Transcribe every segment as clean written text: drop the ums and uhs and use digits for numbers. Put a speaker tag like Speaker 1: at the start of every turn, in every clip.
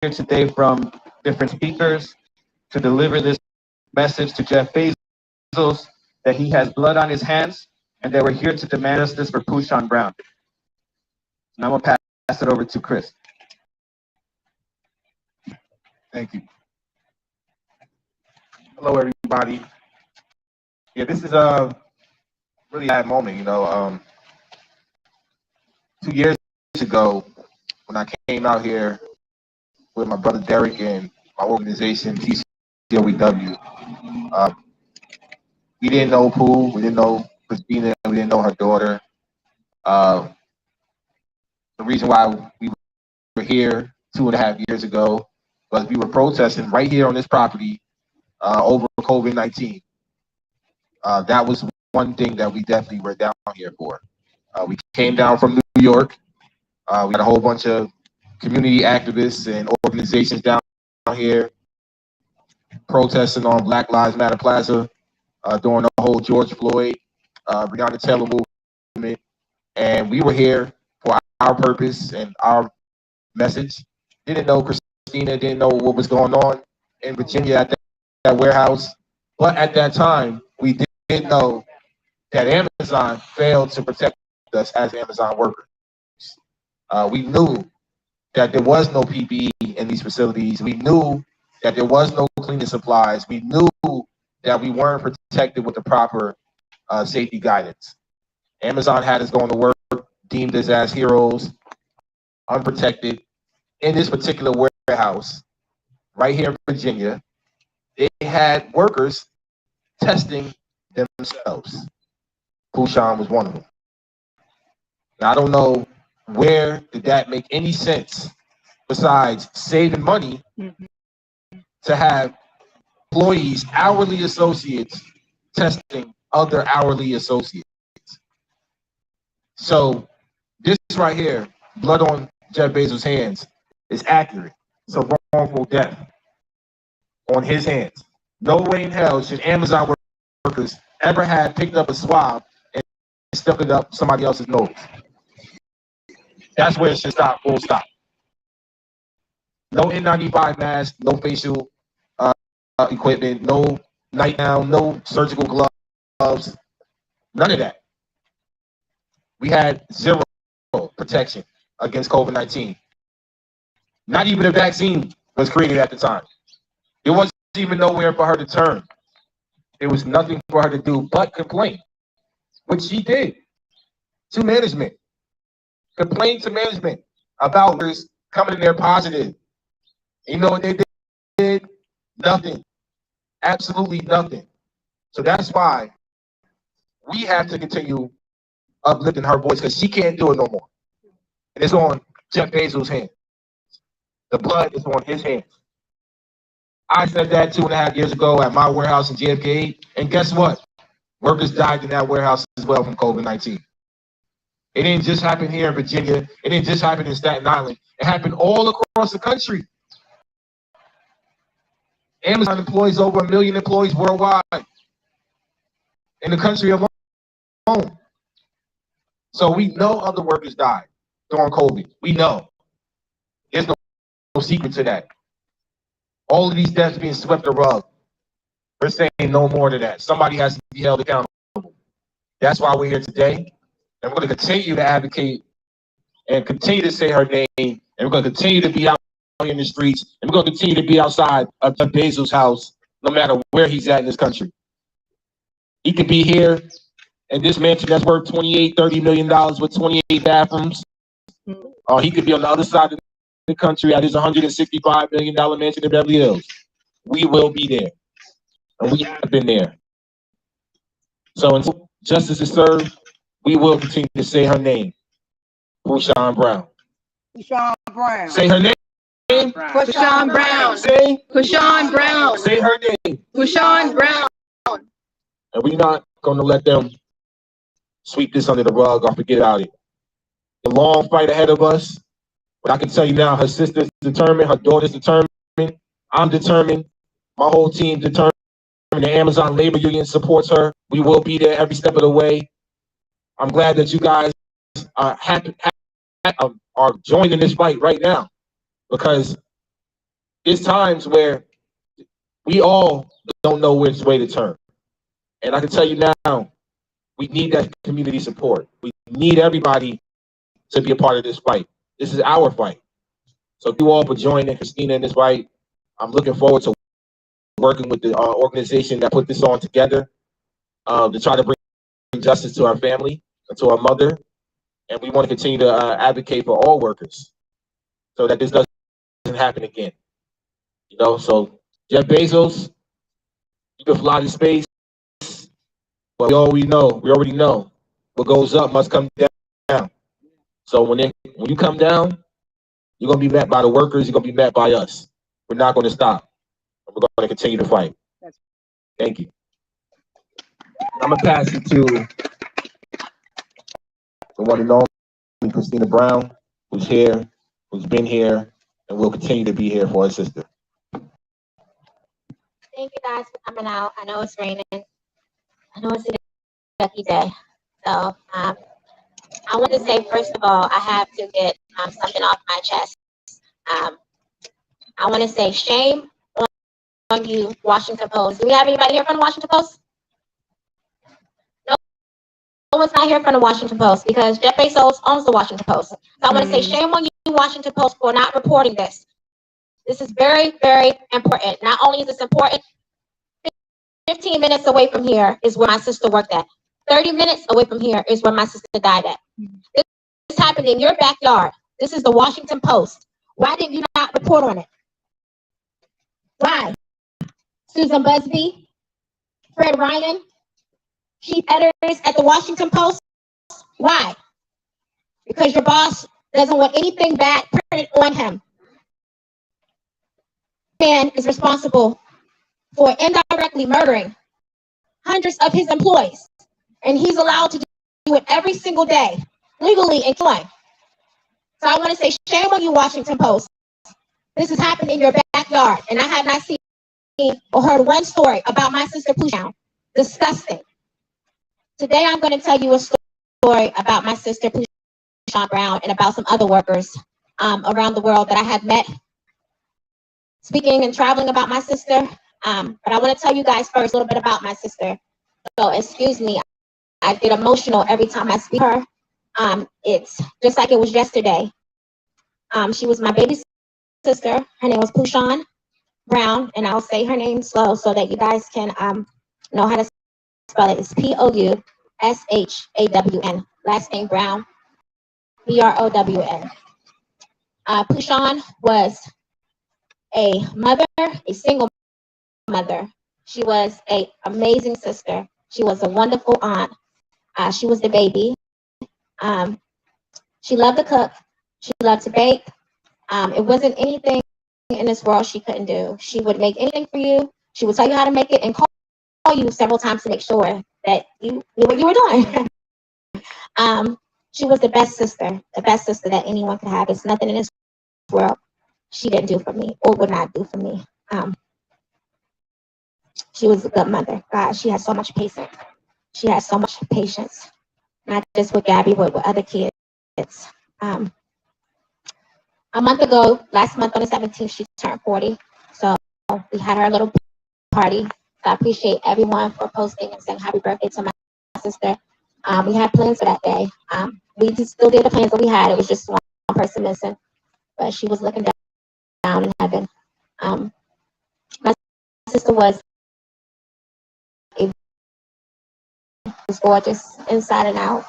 Speaker 1: here today from different speakers to deliver this message to Jeff Bezos that he has blood on his hands and that we're here to demand justice for Poushaw Brown. Now I'm going to pass it over to Chris.
Speaker 2: Thank you. Hello, everybody. Yeah, this is a really bad moment. 2 years ago, when I came out here with my brother Derek and my organization, TCOEW, we didn't know Pooh, we didn't know Christina, we didn't know her daughter. The reason why we were here 2.5 years ago was we were protesting right here on this property over COVID-19. That was one thing that we definitely were down here for. We came down from New York. We had a whole bunch of community activists and organizations down here protesting on Black Lives Matter Plaza during the whole George Floyd, Breonna Taylor movement. And we were here for our purpose and our message. Didn't know Christina, didn't know what was going on in Virginia at that warehouse. But at that time, we did know that Amazon failed to protect us as Amazon workers. We knew that there was no PPE in these facilities. We knew that there was no cleaning supplies. We knew that we weren't protected with the proper safety guidance. Amazon had us going to work, deemed us as heroes, unprotected. In this particular warehouse, right here in Virginia, they had workers testing themselves. Poushaw was one of them. Now, I don't know where did that make any sense besides saving money to have employees, hourly associates, testing other hourly associates. So this right here, blood on Jeff Bezos' hands, is accurate. It's a wrongful death on his hands. No way in hell should Amazon workers ever have picked up a swab and stuck it up somebody else's nose. That's where it should stop, full stop. No N95 mask, no facial equipment, no nightgown, no surgical gloves, none of that. We had zero protection against COVID-19. Not even a vaccine was created at the time. There wasn't even nowhere for her to turn. There was nothing for her to do but complain, which she did to management. Complained to management about workers coming in there positive. You know what they did? Nothing. Absolutely nothing. So that's why we have to continue uplifting her voice, because she can't do it no more. And it's on Jeff Bezos' hands. The blood is on his hands. I said that 2.5 years ago at my warehouse in JFK, and guess what? Workers died in that warehouse as well from COVID-19. It didn't just happen here in Virginia. It didn't just happen in Staten Island. It happened all across the country. Amazon employs over 1 million employees worldwide in the country alone. So we know other workers died during COVID. We know. There's no secret to that. All of these deaths being swept the rug. We're saying no more to that. Somebody has to be held accountable. That's why we're here today. And we're going to continue to advocate and continue to say her name. And we're going to continue to be out in the streets. And we're going to continue to be outside of Jeff Bezos' house, no matter where he's at in this country. He could be here in this mansion that's worth $28-30 million with 28 bathrooms. He could be on the other side of the country at his $165 million mansion in Beverly Hills. We will be there. And we have been there. So until justice is served, we will continue to say her name. Poushaw Brown.
Speaker 3: Poushaw Brown.
Speaker 2: Say her name.
Speaker 3: Poushaw Brown.
Speaker 2: Say
Speaker 3: Poushaw Brown.
Speaker 2: Say her name.
Speaker 3: Poushaw Brown.
Speaker 2: And we're not going to let them sweep this under the rug or forget about it. The long fight ahead of us. But I can tell you now, her sister's determined, her daughter's determined, I'm determined, my whole team determined, the Amazon Labor Union supports her. We will be there every step of the way. I'm glad that you guys are joining this fight right now, because there's times where we all don't know which way to turn. And I can tell you now, we need that community support. We need everybody to be a part of this fight. This is our fight. So if you all would join in, Christina, in this fight, I'm looking forward to working with the organization that put this on together to try to bring justice to our family and to our mother. And we want to continue to advocate for all workers so that this doesn't happen again. You know, so Jeff Bezos, you can fly to space, but we already know what goes up must come down. So when you come down, you're gonna be met by the workers. You're gonna be met by us. We're not going to stop. We're going to continue to fight. Thank you. I'm gonna pass it to the one and only Christina Brown, who's here, who's been here, and will continue to be here for her sister.
Speaker 4: Thank you guys for coming out. I know it's raining. I know it's a lucky day. So I want to say, first of all, I have to get something off my chest. I want to say shame on you, Washington Post. Do we have anybody here from the Washington Post? No one's not here from the Washington Post because Jeff Bezos owns the Washington Post. So I want to say shame on you, Washington Post, for not reporting this. This is very, very important. Not only is this important, 15 minutes away from here is where my sister worked at. 30 minutes away from here is where my sister died at. This happened in your backyard. This is the Washington Post. Why did you not report on it? Why? Susan Busby, Fred Ryan, chief editors at the Washington Post. Why? Because your boss doesn't want anything bad printed on him. Man is responsible for indirectly murdering hundreds of his employees, and he's allowed to do it every single day, legally and killing. So I want to say shame on you, Washington Post. This has happened in your backyard, and I have not seen or heard one story about my sister Poushaw. Disgusting. Today I'm going to tell you a story about my sister Poushaw Brown and about some other workers around the world that I have met, speaking and traveling about my sister. But I want to tell you guys first a little bit about my sister. So excuse me, I get emotional every time I speak to her. It's just like it was yesterday. She was my baby sister. Her name was Poushaw Brown, and I'll say her name slow so that you guys can know how to spell it. It's Poushawn. Last name Brown, Brown. Poushaw was a mother, a single mother. She was an amazing sister. She was a wonderful aunt. She was the baby. She loved to cook. She loved to bake. It wasn't anything in this world she couldn't do. She would make anything for you. She would tell you how to make it and call you several times to make sure that you knew what you were doing. She was the best sister that anyone could have. There's nothing in this world she didn't do for me or would not do for me. She was a good mother. God, she had so much patience. She had so much patience, not just with Gabby, but with other kids. A month ago, last month on the 17th, she turned 40. So we had our little party. So I appreciate everyone for posting and saying happy birthday to my sister. We had plans for that day. We still did the plans that we had. It was just one person missing, but she was looking down in heaven. My sister was gorgeous inside and out.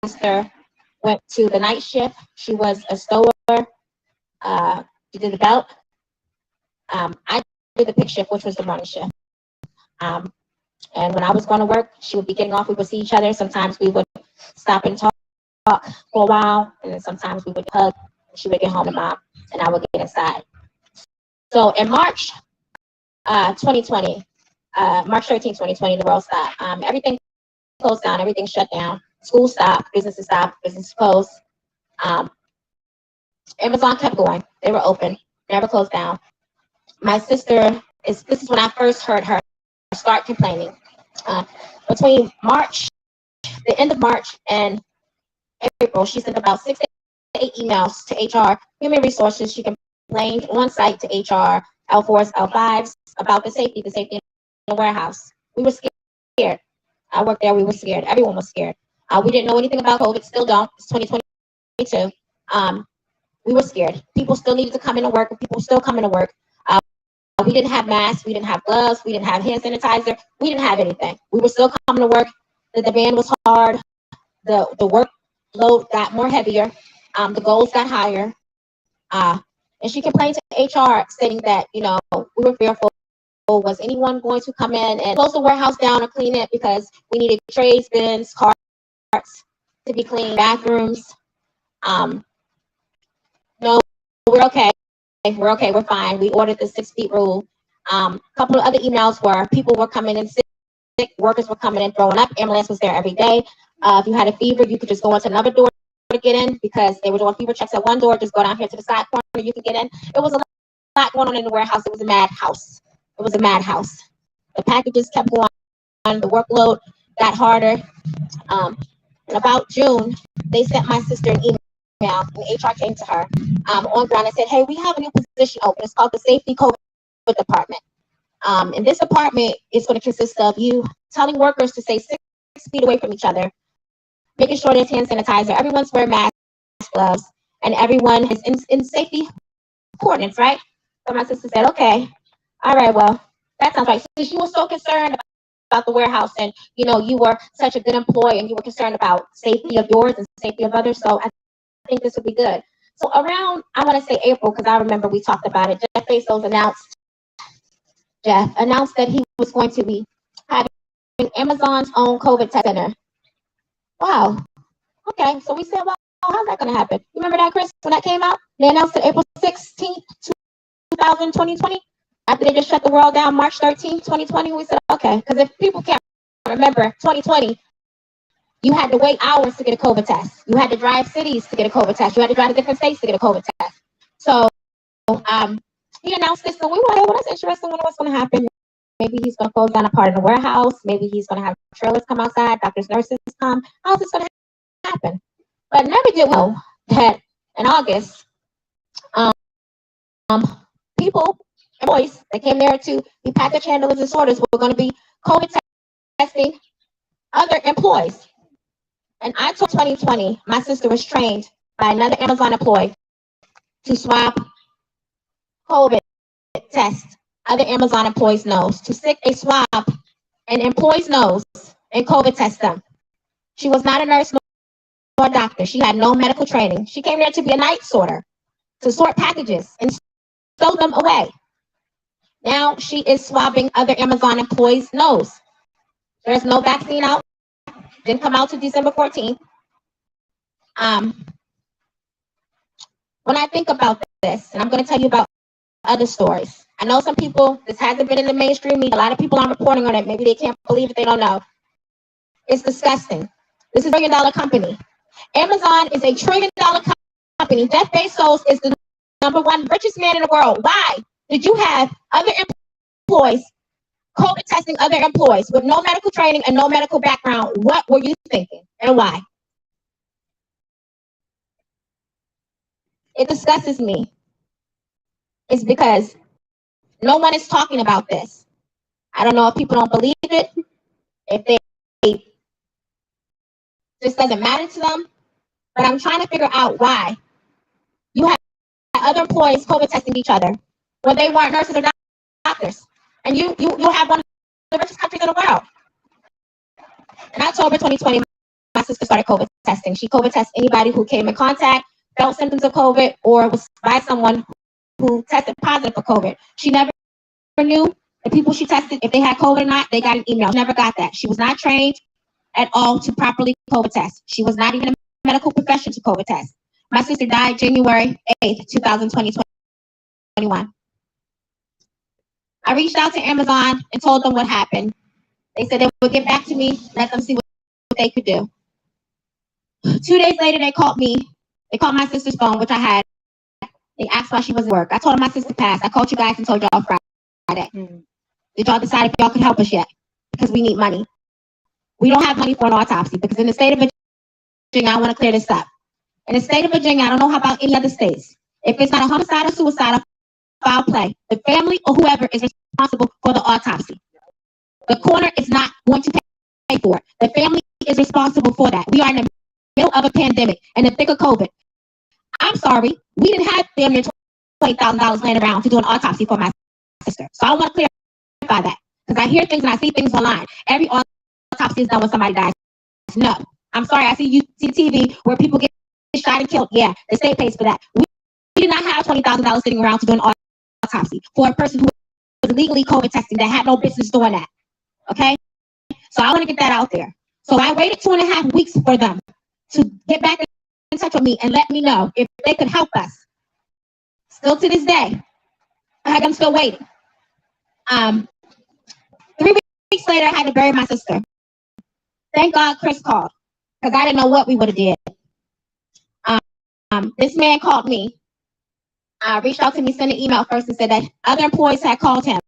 Speaker 4: Sister went to the night shift. She was a stower. She did the belt. I did the pick shift, which was the morning shift. And when I was going to work, she would be getting off. We would see each other. Sometimes we would stop and talk for a while, and then sometimes we would hug. She would get home to mom, and I would get inside. So in March 2020, March 13, 2020, the world stopped. Everything closed down. Everything shut down. School stopped. Businesses stopped. Businesses closed. Um, Amazon kept going. They were open. Never closed down. My sister this is when I first heard her start complaining. Between March, the end of March and April, she sent about 6 to 8 emails to HR, Human Resources. She complained on site to HR, L4s, L5s, about the safety in the warehouse. We were scared. I worked there. We were scared. Everyone was scared. We didn't know anything about COVID. Still don't. It's 2022. We were scared. People still needed to come into work, and people were still coming to work. We didn't have masks. We didn't have gloves. We didn't have hand sanitizer. We didn't have anything. We were still coming to work. The demand was hard. The workload got more heavier. The goals got higher. And she complained to HR stating that, we were fearful. Was anyone going to come in and close the warehouse down or clean it, because we needed trays, bins, carts to be cleaned, bathrooms. No, we're okay. We're okay. We're fine. We ordered the 6 feet rule. A couple of other emails where people were coming in sick, workers were coming in throwing up. Ambulance was there every day. If you had a fever, you could just go into another door to get in, because they were doing fever checks at one door. Just go down here to the side corner, you could get in. It was a lot going on in the warehouse. It was a madhouse. It was a madhouse. The packages kept going on. The workload got harder. In about June, they sent my sister an email, and HR came to her on ground and said, hey, we have a new position open. It's called the Safety COVID Department. And this department is going to consist of you telling workers to stay 6 feet away from each other, making sure there's hand sanitizer, everyone's wearing masks, gloves, and everyone is in safety coordinates, right? So my sister said, okay, all right, well, that sounds right. Since you were so concerned about the warehouse, and you were such a good employee, and you were concerned about safety of yours and safety of others, so I think this would be good. So around, I want to say April, because I remember we talked about it, Jeff Bezos announced that he was going to be having Amazon's own COVID test center. Wow. Okay, so we said, well, how's that going to happen? You remember that, Chris, when that came out? They announced it April 16th, 2020. After they just shut the world down March 13th, 2020, we said, okay, because if people can't remember 2020, you had to wait hours to get a COVID test. You had to drive cities to get a COVID test. You had to drive to different states to get a COVID test. So he announced this, and we were like, well, that's interesting. What's going to happen? Maybe he's going to close down a part of the warehouse. Maybe he's going to have trailers come outside, doctors, nurses come. How's this going to happen? But never did we know that in August, employees that came there to be package handlers and sorters were going to be COVID testing other employees. And I told 2020, my sister was trained by another Amazon employee to swab COVID test other Amazon employees' nose, to stick a swab in employees' nose and COVID test them. She was not a nurse nor a doctor. She had no medical training. She came there to be a night sorter, to sort packages and stow them away. Now she is swabbing other Amazon employees' nose. There's no vaccine out. Didn't come out to December 14th. When I think about this, and I'm going to tell you about other stories. I know some people, this hasn't been in the mainstream media. A lot of people aren't reporting on it. Maybe they can't believe it. They don't know. It's disgusting. This is a $1 trillion company. Amazon is a $1 trillion company. Jeff Bezos is the #1 richest man in the world. Why did you have other employees COVID testing other employees with no medical training and no medical background? What were you thinking, and why? It disgusts me. It's because no one is talking about this. I don't know if people don't believe it, if they just doesn't matter to them, but I'm trying to figure out why you have other employees COVID testing each other when they weren't nurses or doctors. And you have one of the richest countries in the world. In October 2020, my sister started COVID testing. She COVID tested anybody who came in contact, felt symptoms of COVID, or was by someone who tested positive for COVID. She never knew The people she tested, if they had COVID or not, they got an email. She never got that. She was not trained at all to properly COVID test. She was not even a medical professional to COVID test. My sister died January 8th, 2021. I reached out to Amazon and told them what happened. They said they would get back to me, let them see what they could do. 2 days later, they called me. They called my sister's phone, which I had. They asked why she wasn't at work. I told them my sister passed. I called you guys and told y'all Friday. Did y'all decide if y'all could help us yet? Because we need money. We don't have money for an autopsy because in the state of Virginia, I want to clear this up. In the state of Virginia, I don't know how about any other states. If it's not a homicide or suicide or foul play, the family or whoever is responsible for the autopsy. The coroner is not going to pay for it. The family is responsible for that. We are in the middle of a pandemic and the thick of COVID. I'm sorry, we didn't have damn near $20,000 laying around to do an autopsy for my sister. So I want to clarify that because I hear things and I see things online. Every autopsy is done when somebody dies. No, I'm sorry. I see TV where people get shot and killed. Yeah, the state pays for that. We did not have $20,000 sitting around to do an autopsy for a person who was illegally COVID testing that had no business doing that. Okay, so I want to get that out there. So I waited 2.5 weeks for them to get back in touch with me and let me know if they could help us. Still to this day, I'm still waiting. 3 weeks later, I had to bury my sister. Thank God Chris called because I didn't know what we would have did. This man called me, reached out to me, sent an email first and said that other employees had called him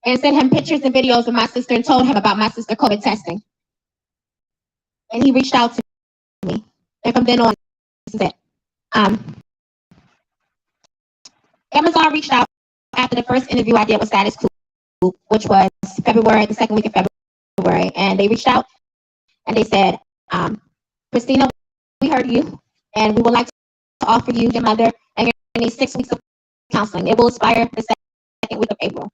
Speaker 4: and sent him pictures and videos of my sister and told him about my sister COVID testing. And he reached out to me. And from then on, this is it. Amazon reached out after the first interview I did with Status Quo, which was February, the second week of February. And they reached out and they said, Christina, we heard you and we would like to offer you, your mother, and your niece 6 weeks of counseling. It will expire the second week of April.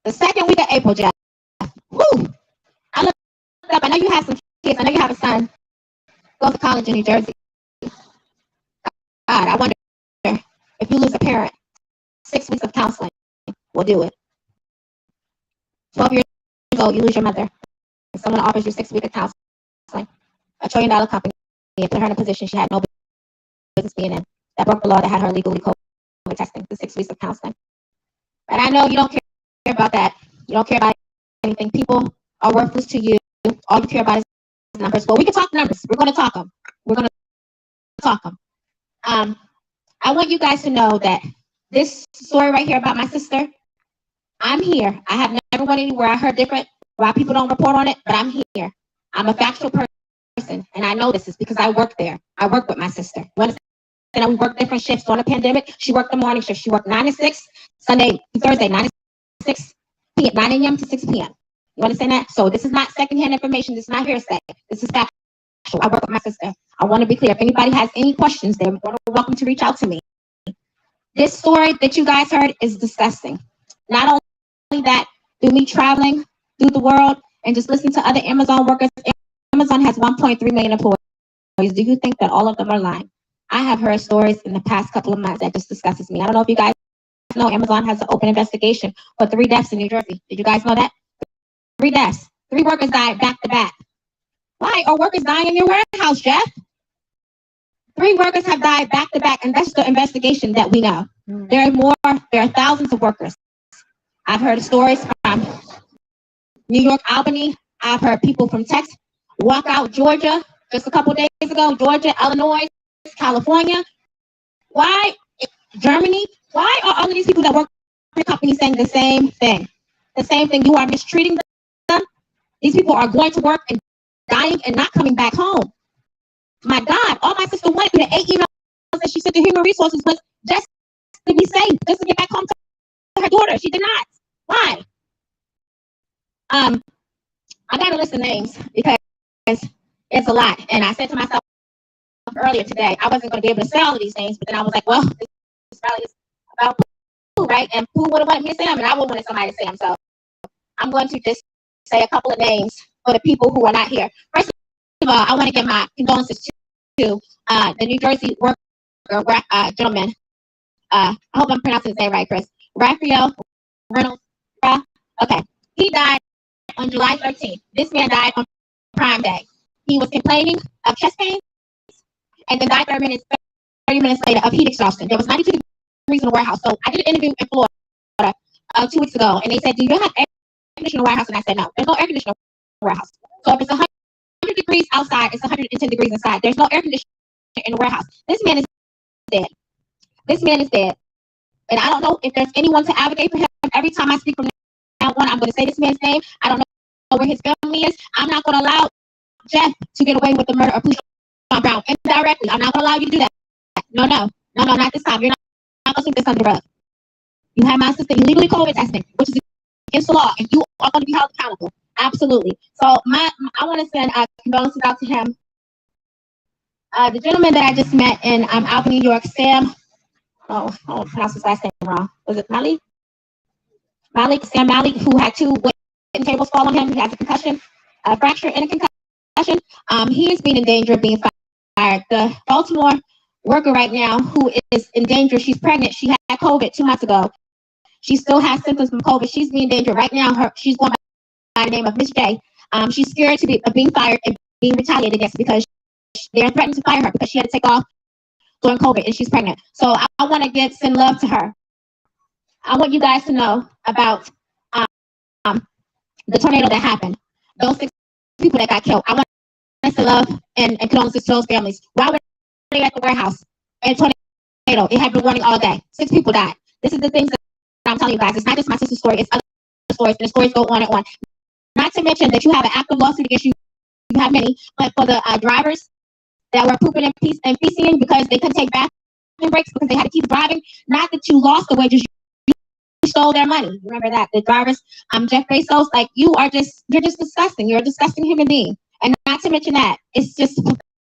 Speaker 4: The second week of April, Jeff. Woo! I looked up. I know you have some kids. I know you have a son. Goes to college in New Jersey. God, I wonder if you lose a parent, 6 weeks of counseling will do it. 12 years old, you lose your mother. And someone offers you 6 weeks of counseling. $1 trillion company and put her in a position she had no business being in. That broke the law that had her legally COVID testing, the 6 weeks of counseling. But I know you don't care about that. You don't care about anything. People are worthless to you. All you care about is numbers. Well, we can talk numbers. We're going to talk them. We're going to talk them. I want you guys to know that this story right here about my sister, I'm here. I have never went anywhere. I heard different why people don't report on it, but I'm here. I'm a factual person, and I know this is because I work there. I work with my sister. You understand? And we work different shifts during the pandemic. She worked the morning shift. She worked 9 to 6, Sunday to Thursday, 9 to 6 p.m., 9 a.m. to 6 p.m. You understand that? So this is not secondhand information. This is not hearsay. This is factual. I work with my sister. I want to be clear. If anybody has any questions, they're welcome to reach out to me. This story that you guys heard is disgusting. Not only that, through me traveling through the world and just listening to other Amazon workers, Amazon has 1.3 million employees. Do you think that all of them are lying? I have heard stories in the past couple of months that just disgustes me. I don't know if you guys know Amazon has an open investigation for 3 deaths in New Jersey. Did you guys know that? 3 deaths. 3 workers died back to back. Why are workers dying in your warehouse, Jeff? 3 workers have died back to back, and that's the investigation that we know. There are more. There are thousands of workers. I've heard stories from New York, Albany. I've heard people from Texas, Walkout, Georgia, just a couple days ago. Georgia, Illinois, California. Why, Germany? Why are all of these people that work for companies saying the same thing? The same thing. You are mistreating them. These people are going to work and dying and not coming back home. My God, all my sister wanted through the 8 emails that she sent to Human Resources was just to be safe, just to get back home to her daughter. She did not. Why? I got a list of names because it's a lot. And I said to myself earlier today, I wasn't going to be able to say all of these names, but then I was like, well, this rally is about Pooh, right? And Pooh would have wanted me to say them, and I would have wanted somebody to say them. So I'm going to just say a couple of names for the people who are not here. First of all, I want to give my condolences to the New Jersey workers gentleman. I hope I'm pronouncing his name right, Chris. Raphael Reynolds. Okay. He died on July 13th. This man died on Prime Day. He was complaining of chest pain and then died 30 minutes later of heat exhaustion. There was 92 degrees in the warehouse. So I did an interview in Florida 2 weeks ago, and they said, "Do you have air conditioning in the warehouse?" And I said, "No, there's no air conditioning in the warehouse." So if it's 100 degrees outside, it's 110 degrees inside. There's no air conditioning in the warehouse. This man is dead. This man is dead. And I don't know if there's anyone to advocate for him. Every time I speak from now on, I'm going to say this man's name. I don't know where his family is. I'm not going to allow Jeff to get away with the murder of Poushaw Brown indirectly. I'm not going to allow you to do that. No, not this time. You're not going to sweep this under the rug. You have my sister illegally COVID testing, which is against the law, and you are going to be held accountable. Absolutely. So I want to send condolences out to him. The gentleman that I just met in Albany, New York, Sam. Oh, I pronounced his last name wrong. Was it Malik? Sam Malik, who had 2 wooden tables fall on him. He has a concussion, a fracture and a concussion. He is being in danger of being fired. The Baltimore worker right now who is in danger, she's pregnant. She had COVID 2 months ago. She still has symptoms from COVID. She's being in danger right now. She's going by the name of Miss J. She's scared of being fired and being retaliated against because they're threatening to fire her because she had to take off during COVID and she's pregnant. So I want to send love to her. I want you guys to know about the tornado that happened. Those 6 people that got killed. I want to send love and condolences to those families. Why were they at the warehouse? And tornado. It had been warning all day. 6 people died. This is the things that I'm telling you guys. It's not just my sister's story. It's other stories, and the stories go on and on. Not to mention that you have an active lawsuit against you. You have many, but for the drivers that were pooping and feasting because they couldn't take bathroom breaks because they had to keep driving. Not that you lost the wages, you stole their money. Remember that. The drivers, Jeff Bezos, like you're just disgusting. You're a disgusting human being. And not to mention that, it's just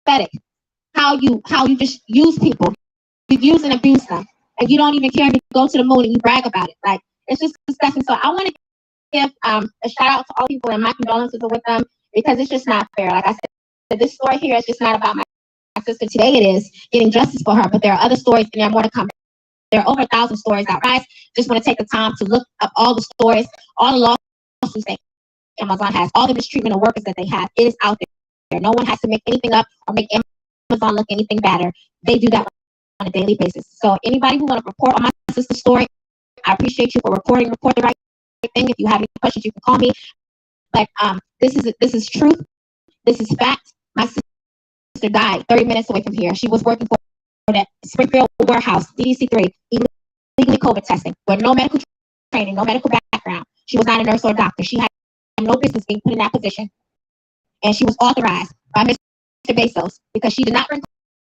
Speaker 4: pathetic how you just use people. You use and abuse them. And you don't even care if you go to the moon and you brag about it. Like it's just disgusting. So I want to give a shout out to all people and my condolences are with them because it's just not fair. Like I said, this story here is just not about my sister. Today it is getting justice for her, but there are other stories and there are more to come. There are over 1,000 stories out. Guys, just want to take the time to look up all the stories, all the lawsuits that Amazon has, all the mistreatment of workers that they have. It is out there. No one has to make anything up or make Amazon look anything better. They do that on a daily basis. So anybody who want to report on my sister's story, I appreciate you for reporting. Report the right thing. If you have any questions, you can call me. But this is truth. This is fact. My sister died 30 minutes away from here. She was working for that Springfield warehouse, DDC3, illegally COVID testing, with no medical training, no medical background. She was not a nurse or a doctor. She had no business being put in that position. And she was authorized by Mr. Bezos because she did not bring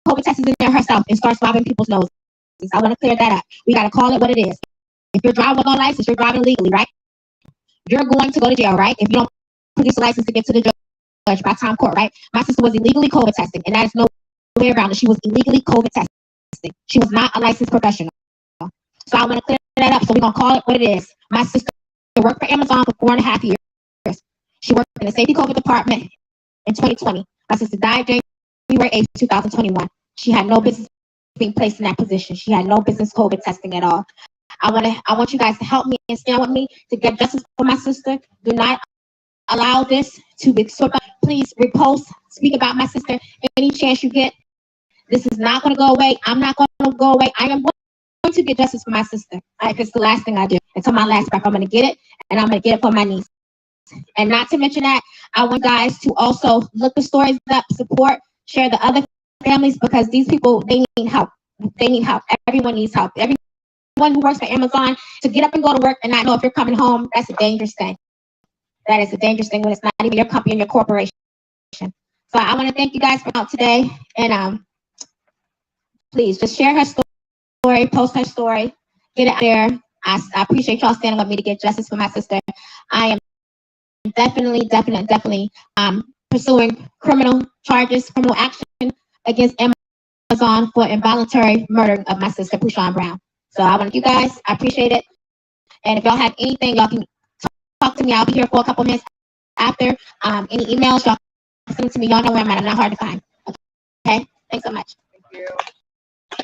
Speaker 4: COVID tests in there herself and start swabbing people's noses. I want to clear that up. We got to call it what it is. If you're driving without a license, you're driving illegally, right? You're going to go to jail, right? If you don't produce a license to get to the judge by time court, right? My sister was illegally COVID testing, and that is no way around it. She was illegally COVID testing. She was not a licensed professional. So I want to clear that up. So we're going to call it what it is. My sister worked for Amazon for 4.5 years. She worked in the safety COVID department in 2020. My sister died January 8th, 2021. She had no business being placed in that position. She had no business COVID testing at all. I want you guys to help me and stand with me to get justice for my sister. Do not allow this to be swept up. Please repost, speak about my sister any chance you get. This is not going to go away. I'm not going to go away. I am going to get justice for my sister. If it's the last thing I do, until my last breath, I'm going to get it, and I'm going to get it for my niece. And not to mention that, I want guys to also look the stories up, support, share the other families, because these people, they need help. They need help. Everyone needs help. Everyone who works for Amazon, to get up and go to work and not know if you're coming home, that's a dangerous thing. That is a dangerous thing when it's not even your company and your corporation. So I want to thank you guys for out today, and please just share her story, post her story, get it out there. I appreciate y'all standing with me to get justice for my sister. I am definitely pursuing criminal charges, criminal action against Amazon for involuntary murder of my sister, Poushaw Brown. So I want you guys, I appreciate it. And if y'all have anything, y'all can talk to me. I'll be here for a couple minutes after. Any emails, y'all send them to me. Y'all know where I'm at. I'm not hard to find. Okay? Thanks so much.
Speaker 3: Thank you.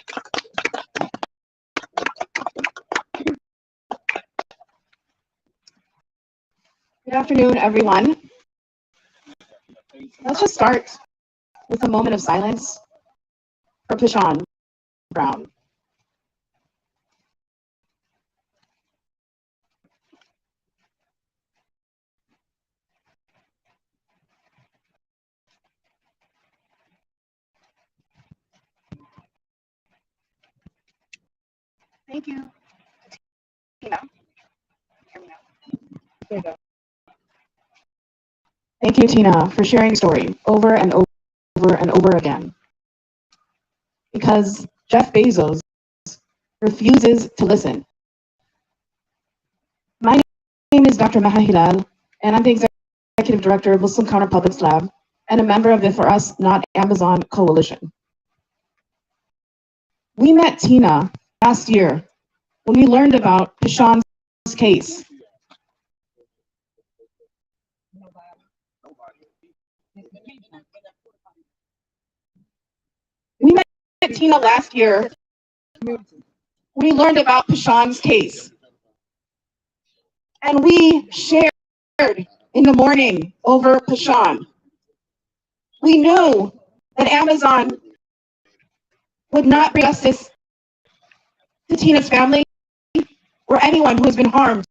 Speaker 5: Good afternoon, everyone. Let's just start with a moment of silence for Poushaw Brown. Thank you. Tina. Hear me now. There you go. Thank you, Tina, for sharing the story over and over and over again. Because Jeff Bezos refuses to listen. My name is Dr. Maha Hilal, and I'm the Executive Director of Muslim Counter Public Lab and a member of the For Us Not Amazon Coalition. We met Tina last year when we learned about Poushaw's case. We met Tina last year when we learned about Poushaw's case. And we shared in the morning over Poushaw. We knew that Amazon would not bring justice to Tina's family or anyone who has been harmed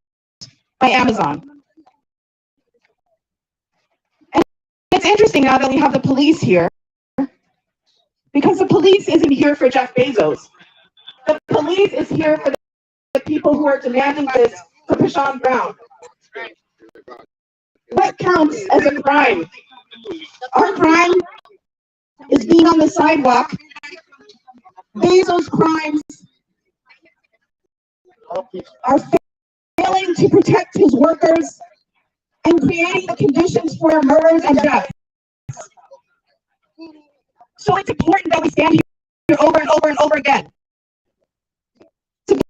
Speaker 5: by Amazon. And it's interesting now that we have the police here, because the police isn't here for Jeff Bezos. The police is here for the people who are demanding this for Poushaw Brown. What counts as a crime? Our crime is being on the sidewalk. Bezos' crimes are failing to protect his workers and creating the conditions for murders and deaths. So it's important that we stand here over and over and over again. It's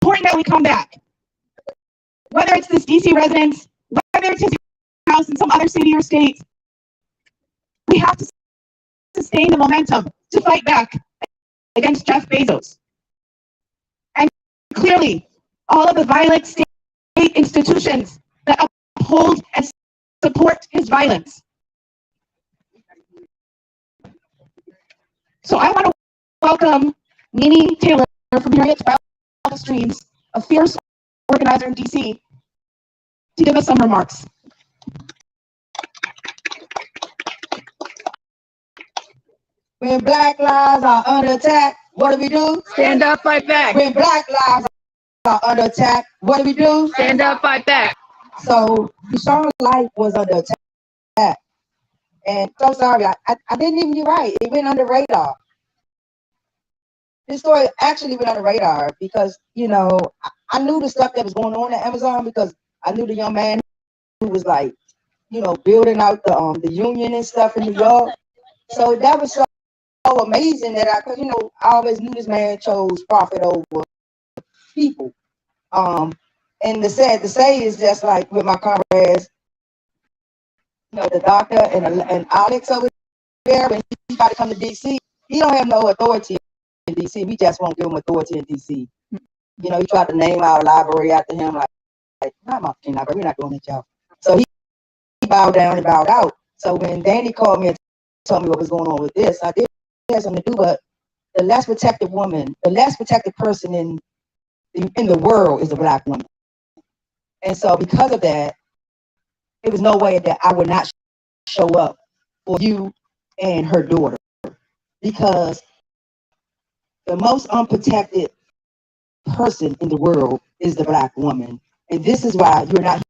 Speaker 5: important that we come back. Whether it's this DC residence, whether it's his house in some other city or state, we have to sustain the momentum to fight back against Jeff Bezos. And clearly, all of the violent state institutions that uphold and support his violence. So I want to welcome Nene Taylor from Harriet's Wildest Dreams, a fierce organizer in DC, to give us some remarks.
Speaker 3: When black lives are under attack, what do?
Speaker 6: Stand up, fight back.
Speaker 3: When black lives are under attack, what do?
Speaker 6: Stand up, fight back.
Speaker 3: So Poushaw's life was under attack. And so sorry, I didn't even do right. It went under radar. This story actually went under radar because, you know, I knew the stuff that was going on at Amazon because I knew the young man who was like, you know, building out the union and stuff in New York. So that was so amazing that cause you know, I always knew this man chose profit over people. And the sad to say is just like with my comrades, you know, the doctor and Alex over there, when he's about to come to DC, he don't have no authority in DC. We just won't give him authority in DC. You know, he tried to name our library after him, like not my library, we're not doing it, y'all. So he bowed down and bowed out. So when Danny called me and told me what was going on with this, I did have something to do, but the less protected woman, the less protected person in the world is a black woman. And so because of that, there was no way that I would not show up for you and her daughter, because the most unprotected person in the world is the black woman. And this is why you're not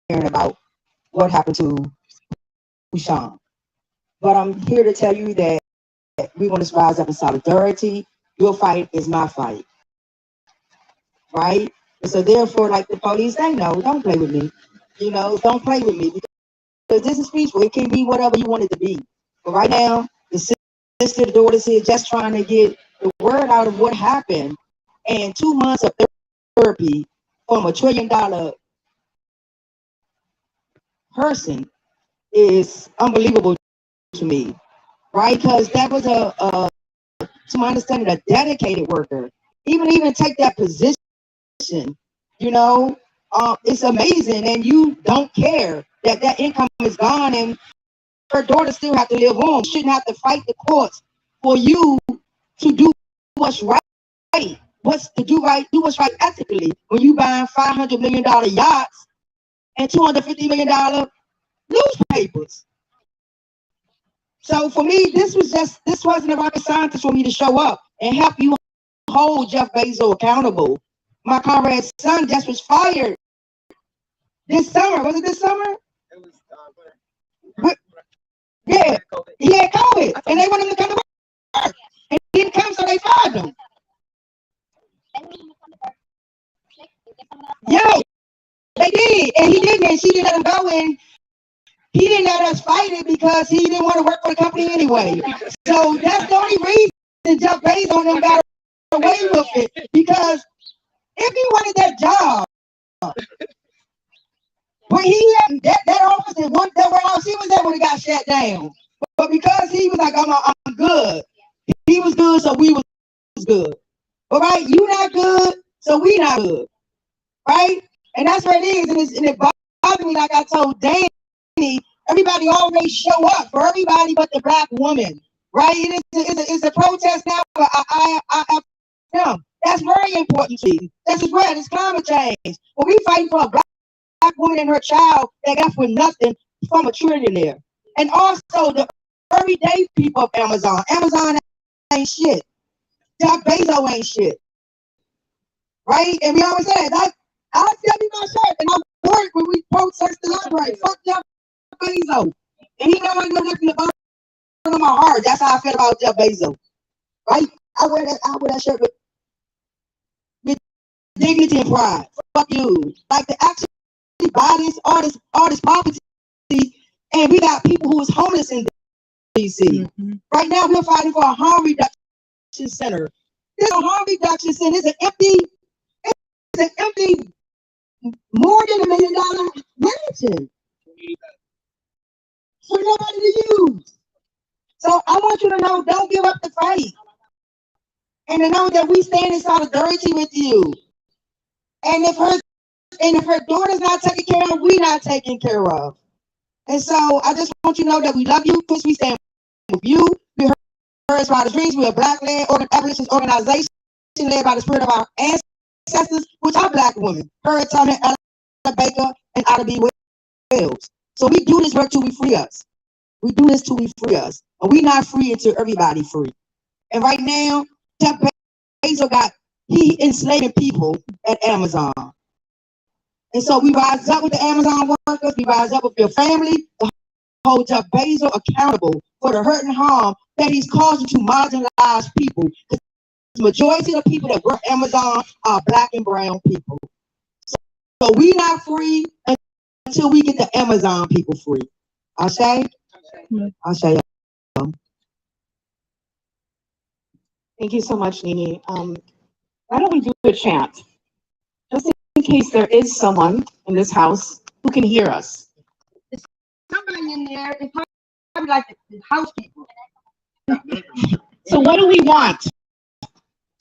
Speaker 3: hearing about what happened to Poushaw. But I'm here to tell you that we're going to rise up in solidarity. Your fight is my fight, right? And so therefore, like the police, they know, don't play with me. You know, don't play with me, because this is peaceful. It can be whatever you want it to be. But right now, the sister, the daughter's here just trying to get the word out of what happened. And 2 months of therapy from $1 trillion person is unbelievable to me, right? Because that was to my understanding, a dedicated worker. Even take that position, you know, it's amazing, and you don't care that that income is gone, and her daughter still have to live on. Shouldn't have to fight the courts for you to do what's right. Do what's right ethically when you buying $500 million yachts and $250 million newspapers. So for me, this wasn't a rocket scientist for me to show up and help you hold Jeff Bezos accountable. My comrade's son just was fired this summer. Was it this summer?
Speaker 1: It was,
Speaker 3: Yeah, he had COVID, and they wanted him to come to work, and he didn't come, so they fired him. Yo, they did, and he didn't, and she didn't let him go, and he didn't let us fight it because he didn't want to work for the company anyway. So that's the only reason Jeff Bezos them got away with it, because if he wanted that job, when he had that office and that warehouse he was at when it got shut down. But because he was like, I'm good, he was good, so we was good. All right, you not good, so we not good. Right? And that's what it is. And it bothers me, like I told Danny, everybody always show up for everybody but the black woman. Right? It's a protest now for IFM. That's very important to you. That's as well. It's climate change. But we fighting for a black woman and her child that got for nothing from a trillionaire. And also the everyday people of Amazon. Amazon ain't shit. Jeff Bezos ain't shit. Right? And we always say that. I tell you myself, and I work when we protest the library. Fuck Jeff Bezos. And he know I know that from the bottom of my heart. That's how I feel about Jeff Bezos. Right? I wear that shirt with dignity and pride. Fuck you. Like to actually buy all this property, and we got people who is homeless in DC. Mm-hmm. Right now we're fighting for a harm reduction center. There's a harm reduction center. It's an empty more than $1 million mansion for nobody to use. So I want you to know, don't give up the fight, and to know that we stand in solidarity with you. And if her daughter's not taken care of, we're not taken care of. And so I just want you to know that we love you, because we stand with you. We're Herds by the Dreams. We're a black-led abolitionist organization led by the spirit of our ancestors, which are black women. Herds, Turner, Ella Baker, and Ida B. Wells. So we do this work till we free us. We do this till we free us. And we're not free until everybody free. And right now, Jeff Bezos he enslaving people at Amazon. And so we rise up with the Amazon workers, we rise up with your family to hold Jeff Bezos accountable for the hurt and harm that he's causing to marginalized people. The majority of the people that work Amazon are black and brown people. So we not free until we get the Amazon people free. I say.
Speaker 5: Thank you so much, Nini. Why don't we do a chant? Just in case there is someone in this house who can hear us.
Speaker 3: Somebody in there, it's probably like the housekeeper.
Speaker 5: So what do we want?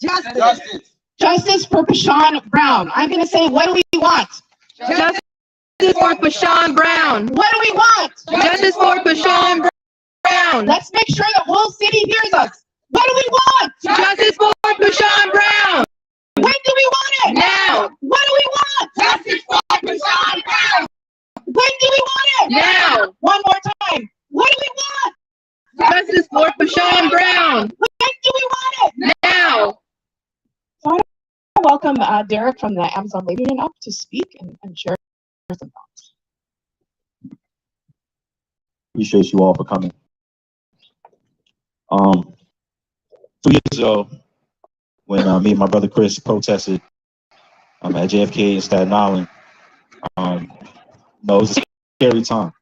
Speaker 3: Justice.
Speaker 5: Justice for Poushaw Brown. I'm going to say, what do we want?
Speaker 6: Justice for Poushaw Brown.
Speaker 5: What do we want?
Speaker 6: Justice for Poushaw Brown.
Speaker 5: Let's make sure the whole city hears us. What do we want?
Speaker 6: Justice for Poushaw Brown.
Speaker 5: When do we want it?
Speaker 6: Now.
Speaker 5: What do we want?
Speaker 6: Justice for Poushaw Brown.
Speaker 5: When do we want it?
Speaker 6: Now.
Speaker 5: One more time. What do we want?
Speaker 6: Justice for Poushaw Brown.
Speaker 5: When do we want it?
Speaker 6: Now.
Speaker 5: So I want to welcome Derek from the Amazon Labor Union up to speak and share some thoughts.
Speaker 7: Appreciate you all for coming. 2 years ago, when me and my brother Chris protested at JFK in Staten Island, it was a scary time.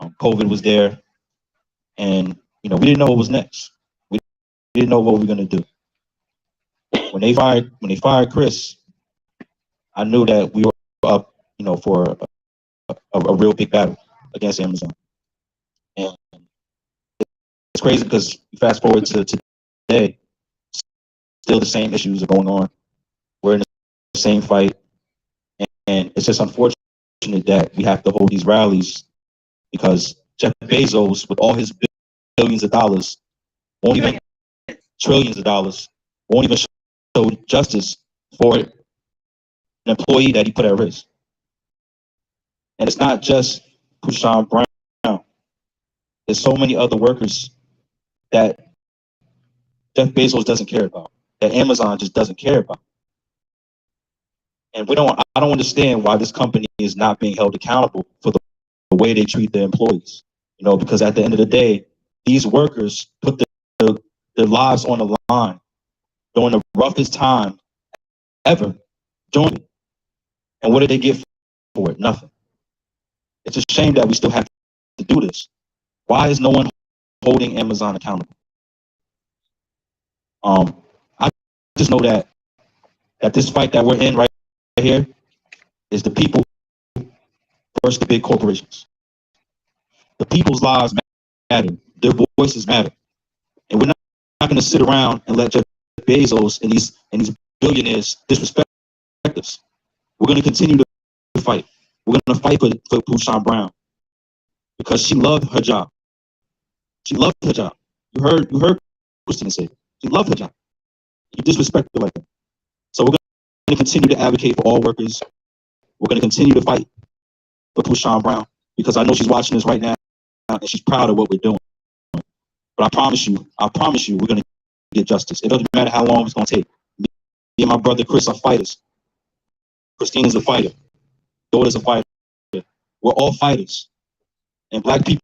Speaker 7: COVID was there, and we didn't know what was next. We didn't know what we were gonna do. When they fired Chris, I knew that we were up, for a real big battle against Amazon. And it's crazy because fast forward to day, still the same issues are going on. We're in the same fight. And it's just unfortunate that we have to hold these rallies because Jeff Bezos, with all his billions of dollars, won't even trillions of dollars, won't even show justice for an employee that he put at risk. And it's not just Poushaw Brown. There's so many other workers that Jeff Bezos doesn't care about, that Amazon just doesn't care about. And I don't understand why this company is not being held accountable for the way they treat their employees. You know, because at the end of the day, these workers put their lives on the line during the roughest time ever, doing it. And what did they get for it? Nothing. It's a shame that we still have to do this. Why is no one holding Amazon accountable? I just know that this fight that we're in right here is the people versus the big corporations. The people's lives matter. Their voices matter. And we're not going to sit around and let Jeff Bezos and these billionaires disrespect us. We're going to continue to fight. We're going to fight for Poushaw Brown because she loved her job. She loved her job. You heard Christina say it. She loved her job. You disrespect her like that. So we're going to continue to advocate for all workers. We're going to continue to fight for Poushaw Brown because I know she's watching this right now and she's proud of what we're doing. But I promise you, we're going to get justice. It doesn't matter how long it's going to take. Me and my brother Chris are fighters. Christina's a fighter. Daughter's a fighter. We're all fighters. And black people,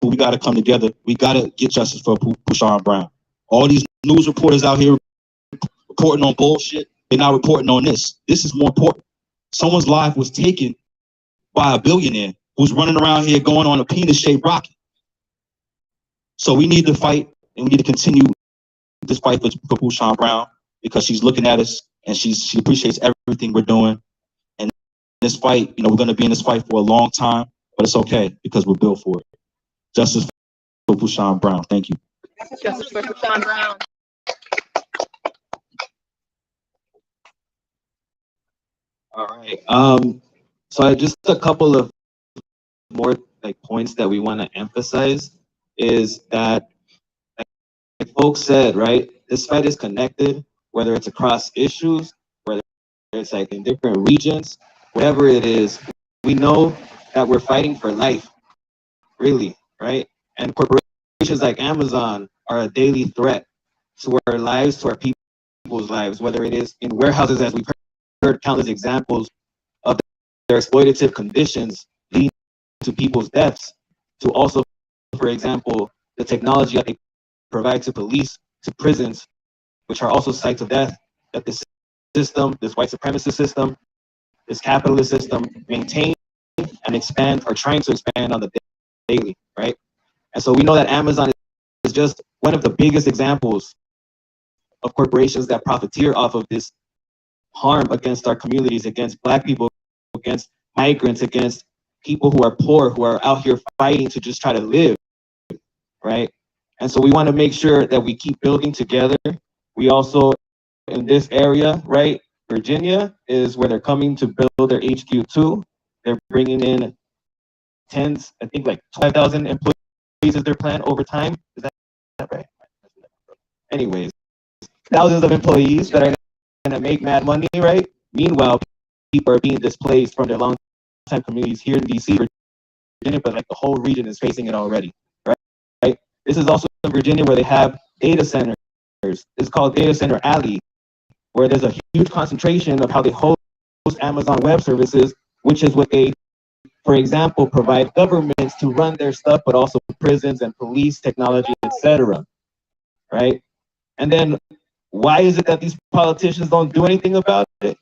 Speaker 7: we got to come together. We got to get justice for Poushaw Brown. All these news reporters out here reporting on bullshit, they're not reporting on this. This is more important. Someone's life was taken by a billionaire who's running around here going on a penis-shaped rocket. So we need to fight, and we need to continue this fight for Poushaw Brown because she's looking at us and she appreciates everything we're doing. And this fight, you know, we're going to be in this fight for a long time, but it's okay because we're built for it. Justice for Poushaw Brown. Thank you.
Speaker 6: Justice for Poushaw Brown.
Speaker 8: All right. So just a couple of more points that we want to emphasize is that, like folks said, right, this fight is connected, whether it's across issues, whether it's in different regions, whatever it is, we know that we're fighting for life, really, right? And corporations like Amazon are a daily threat to our lives, to our people's lives, whether it is in warehouses, as we've heard countless examples of their exploitative conditions leading to people's deaths, to also, for example, the technology that they provide to police, to prisons, which are also sites of death, that this system, this white supremacist system, this capitalist system maintain and expand, or trying to expand on the daily, right? And so we know that Amazon is just one of the biggest examples of corporations that profiteer off of this harm against our communities, against Black people, against migrants, against people who are poor, who are out here fighting to just try to live, right? And so we want to make sure that we keep building together. We also, in this area, right, Virginia is where they're coming to build their HQ too. They're bringing in tens, I think 5,000 employees is their plan over time. Is that right? Anyways, thousands of employees that are going to make mad money, right? Meanwhile, people are being displaced from their long-time communities here in DC, Virginia, but the whole region is facing it already, right? This is also in Virginia where they have data centers. It's called Data Center Alley, where there's a huge concentration of how they host Amazon Web Services, which is what they, for example, provide governments to run their stuff, but also prisons and police, technology, etc. Right? And then why is it that these politicians don't do anything about it?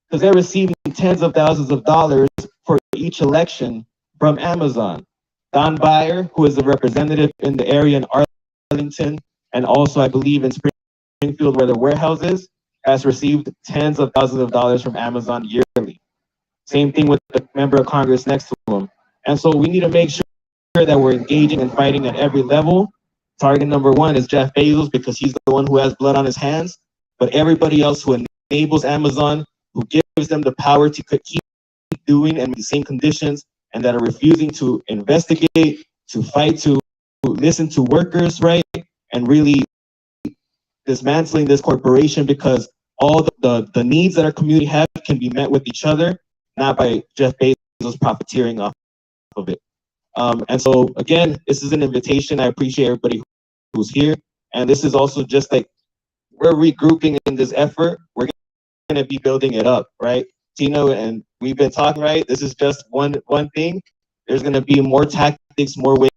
Speaker 8: Because they're receiving tens of thousands of dollars for each election from Amazon. Don Beyer, who is a representative in the area in Arlington, and also I believe in Springfield where the warehouse is, has received tens of thousands of dollars from Amazon yearly. Same thing with the member of Congress next to him. And so we need to make sure that we're engaging and fighting at every level target number one is Jeff Bezos because he's the one who has blood on his hands. But everybody else who enables Amazon, who gives them the power to keep doing and the same conditions, and that are refusing to investigate, to fight, to listen to workers, right? And really dismantling this corporation because all the needs that our community have can be met with each other, not by Jeff Bezos profiteering off of it. And so again, this is an invitation. I appreciate everybody who's here. And this is also just like, we're regrouping in this effort. We're going to be building it up, right? Tino and we've been talking, right? This is just one thing. There's going to be more tactics, more ways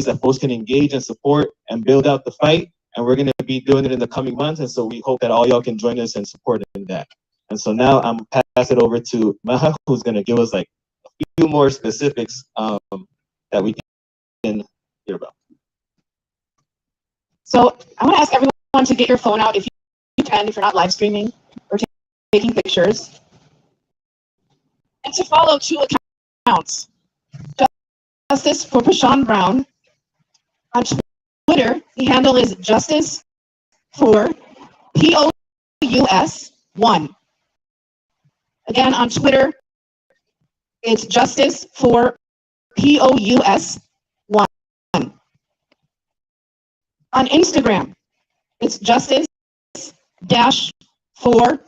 Speaker 8: that folks can engage and support and build out the fight. And we're going to be doing it in the coming months. And so we hope that all y'all can join us and support in that. And so now I'm pass it over to Maha, who's going to give us like a few more specifics that we can hear about.
Speaker 5: So I want to ask everyone to get your phone out if you can, if you're not live streaming or taking pictures, and to follow 2 accounts. Justice for Poushaw Brown. On Twitter, the handle is Justice for POUS1. Again, on Twitter, it's Justice for POUS1. On Instagram, it's Justice for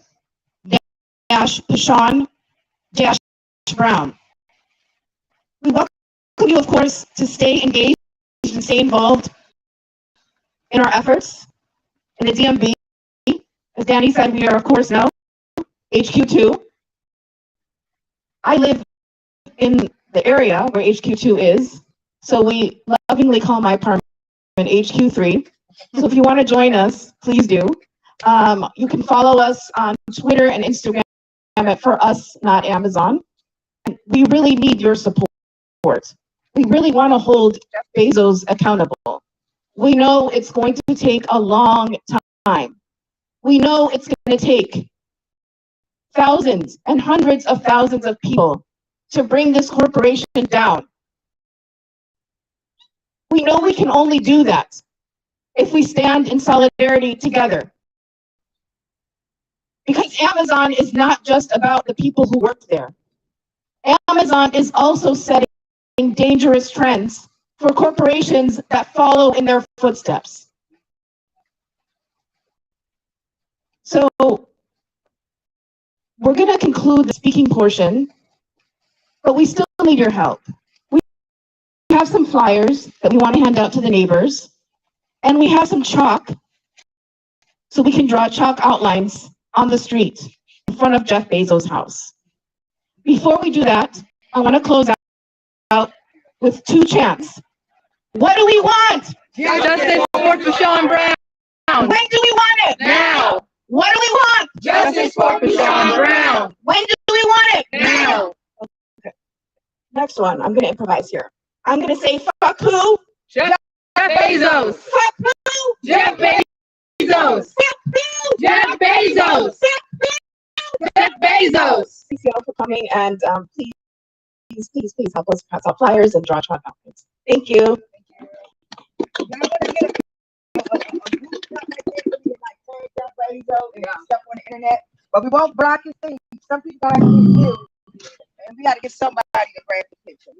Speaker 5: Poushaw Brown. We welcome you, of course, to stay engaged and stay involved in our efforts in the DMV. As Danny said, we are, of course, now HQ2. I live in the area where HQ2 is, so we lovingly call my apartment HQ3. So if you want to join us, please do. You can follow us on Twitter and Instagram at For Us Not Amazon. We really need your support. We really want to hold Jeff Bezos accountable. We know it's going to take a long time. We know it's going to take thousands and hundreds of thousands of people to bring this corporation down. We know we can only do that if we stand in solidarity together. Because Amazon is not just about the people who work there. Amazon is also setting dangerous trends for corporations that follow in their footsteps. So we're going to conclude the speaking portion, but we still need your help. We have some flyers that we want to hand out to the neighbors, and we have some chalk so we can draw chalk outlines on the street in front of Jeff Bezos' house. Before we do that, I want to close out with 2 chants. What do we want?
Speaker 6: Justice for Poushaw Brown.
Speaker 5: When do we want it?
Speaker 6: Now.
Speaker 5: What do we want?
Speaker 6: Justice for Poushaw Brown.
Speaker 5: When do we want it?
Speaker 6: Now.
Speaker 5: Okay. Next one, I'm going to improvise here. I'm going to say, fuck who?
Speaker 6: Jeff Bezos.
Speaker 5: Fuck who?
Speaker 6: Jeff Bezos.
Speaker 5: Fuck who?
Speaker 6: Jeff Bezos.
Speaker 5: Fuck who?
Speaker 6: Jeff Bezos.
Speaker 5: Thanks y'all for coming, and please help us pass out flyers and draw chalk outlines. Thank you.
Speaker 3: Stuff on the internet, but we won't block his thing. Some people gotta do, and we gotta get somebody to grab the picture.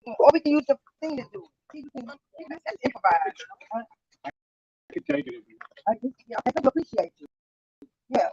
Speaker 3: Or we can use the thing to do. Let's improvise. I appreciate you. Yeah.